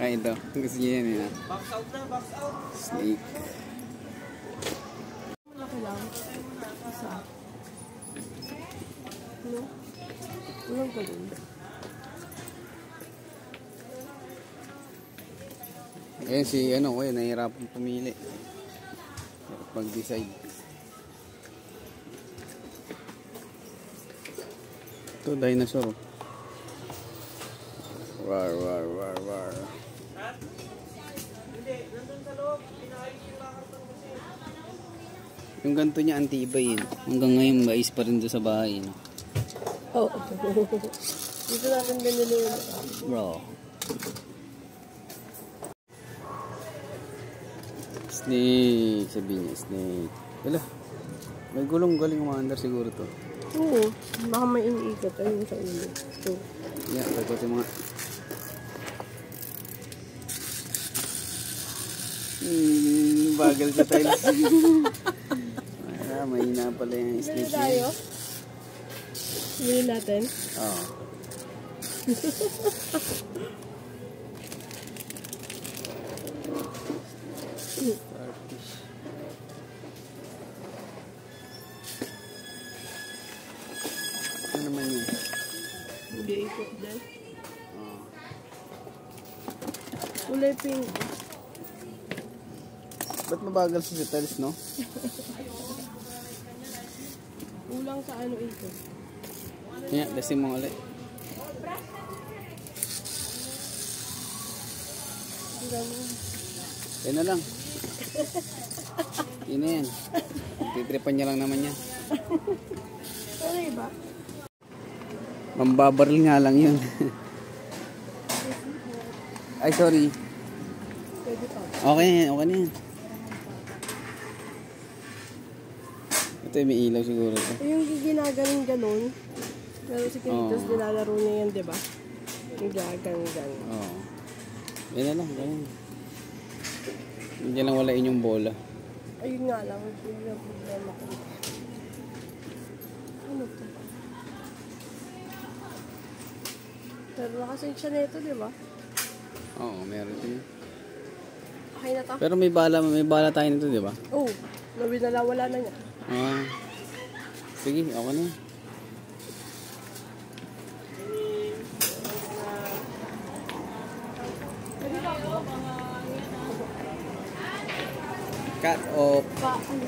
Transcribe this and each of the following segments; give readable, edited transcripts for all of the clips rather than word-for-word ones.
Ay, ito. Gusto niya yan eh. Box out na, box out. Snake. Malaki lang. Isa. Ano? Walang galing. Ayan si ano ko, nahihirapan pumili. Pag-decide. Ito, dinosaur. War, war, war, war. Hindi, nandun sa loob. Pinaayos yung lakarton kasi. Yung ganito niya antibay yun. Hanggang ngayon mais pa rin doon sa bahay. No? Oo. Dito natin binili yun. Bro. Snake. Sabihin niya, snake. Wala. May gulong galing umaandar siguro to. Oo. Baka may iniikot. Ayun sa ulo. Ito. Yeah, tagot yung mga... bagal sa tiles. Mahina pala yung snake. Bili tayo? Bili natin? Oo. Starfish. Ano naman yun? Hindi ikot din. Oo. Kulay pink. Ba't mabagal sa tiles, no? Ulang sa ano ikot. Yeah, dasin mo ulit. Yan na lang. Yun na yan. Titripan niya lang naman yan. Ano iba? Mambabaril nga lang yun. Ay, sorry. Pwede pa. Okay, okay na yan. Ito may ilaw siguro ito. Yung ginagaling ganon. Pero si Kinitos nilalaro niya yan, di ba? Yung gagang-gang. Oo. Yan na lang, ganyan. Hindi lang walain yung bola. Ayun nga lang, yung problema ko. Ano to? Pero nakasing siya nito, di ba? Oo, meron din. Okay na to? Pero may bala tayo nito, di ba? Oo, wala na niya. Ah. Sige, okay na. Cut off. Ano?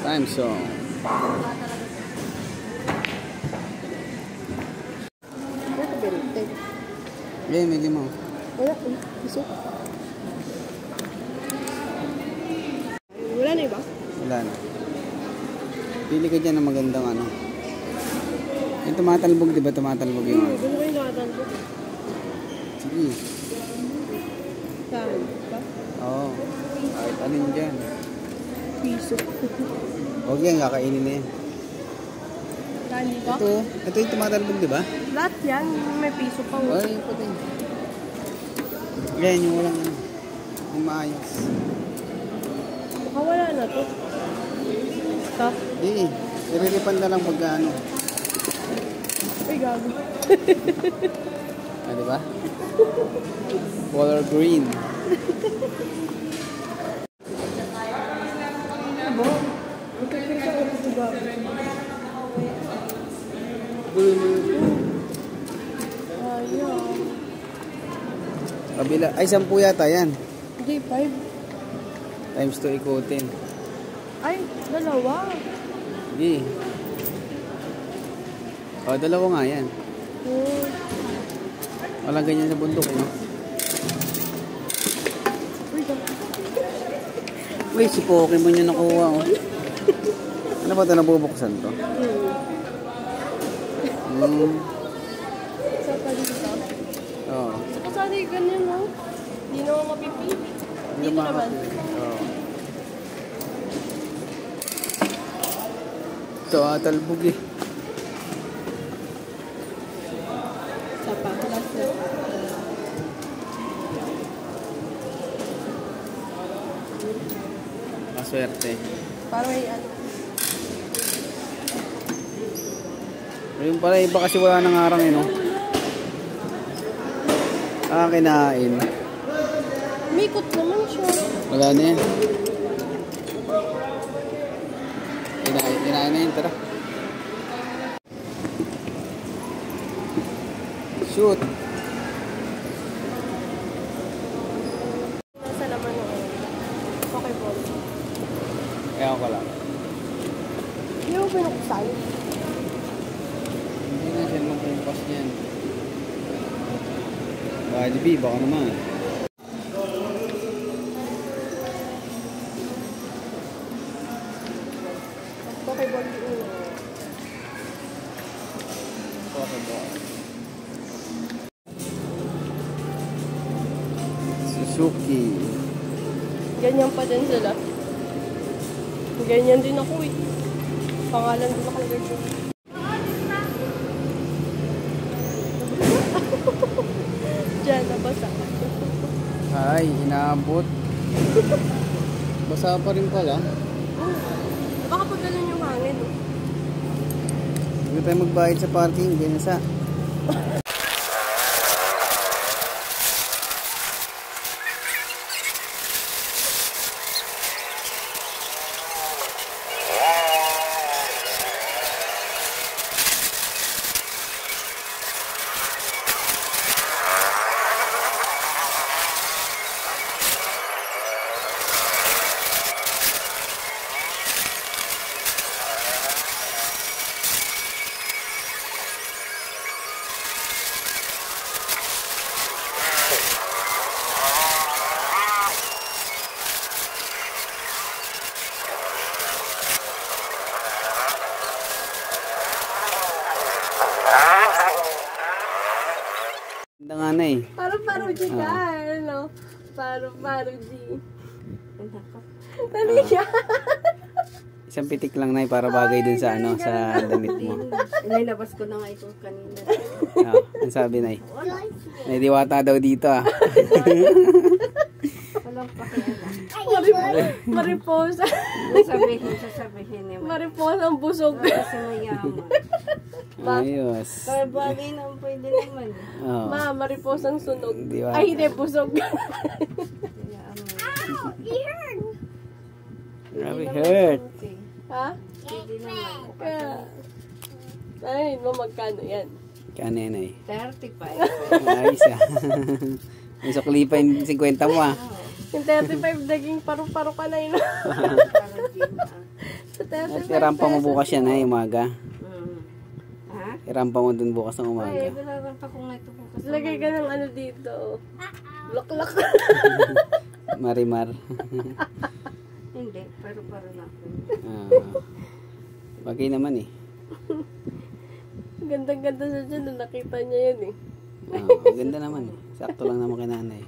Time song. Ito bintay. Eh, may limaw. Wala, iso. Wala na iba? Wala na. Pili ka dyan ng magandang ano. Yung tumatalbog, di ba? Tumatalbog yung ano. Gusto ko yung nakatan ko. Sige. Saan? Ba? Oo. Kahit alin dyan. Piso. Huwag yan, kakainin na yan. Saan dito? Ito yung tumatalbog, di ba? Lahat yan, may piso pa. Ay, pati. Yan, yung walang ano. Yung maayos. Baka wala na to. Ito? Eh, irilipan na lang pagka ano. Ay, gago. Ah, di ba? Color green. Abo? Magkakita ko ito gago. Ayaw. Kabila. Ay, 10 yata yan. Hindi, 5. Times 2 ikutin. Ay, dalawa. Sige. O, dalawa nga yan. Oh. Walang ganyan sa bundok, no? Uy, gago. Uy, si Pokemon yung nakuha, oh. Ano ba ito nabubuksan to? Sa palito. Oo. Saka sana yung ganyan, no? Hindi naman mapipili. Dito naman. Oo. Ito, talbog eh. Sa pa. Last na. Maswerte. Parang may ano. Yung pala, iba kasi wala nang arang eh, no? Ah, kinain. Mikot naman siya. Wala na yan. Kinain na yun, tara. Shoot. Nasa laman ng ano. Pokeball. Ewan ko lang. Hindi mo pinuksan. Hindi na siya magpumpas niyan. Baka di B, baka naman. Pokeball di ulo. Suzuki. Ganyan pa din sila. Ganyan din ako eh. Pangalan din nakalagay ko. Diyan, nabasa. Ay, inaabot. Basa pa rin pala. Baka pag ganun yung hangin. Hindi tayo magbayad sa parking. Ganyan sa. Ganda nga na eh. Paro-paro G ka, ano? Paro-paro G. Ano yan? Isang pitik lang na para bagay dun sa ano, sa damit mo. Inilabas ko na nga ito kanina. Ang sabi na may diwata daw dito ah. Walang pakialam. Mariposa. Sasabihin niya. Mariposa ang busog. Kasi mayaman. Ayos. Kaya bagay na pwede naman. Oh. Ma, mariposang sunog. Diwata. Ay, hindi, busog. Grabe hurt. Ha? Pwede naman. Kaya, ay, mo magkano yan? Kano yan ay? 35. Ayos ah. May sukli pa yung 50 mo ah. Yung 35 naging paru-paro ka na yun. Para din Sa 35 At irampa mo bukas yan ay umaga. Ha? Irampa mo dun bukas ng Ay, umaga. binarampa ko nga ito po kasi. Lagay ka ng ano dito. Lock-lock. Marimar. Hindi, pero na ako. Bagay naman eh. Gandang-ganda siya dyan. Nakita niya yan eh. Ganda naman eh. Sakto lang naman kay nanay.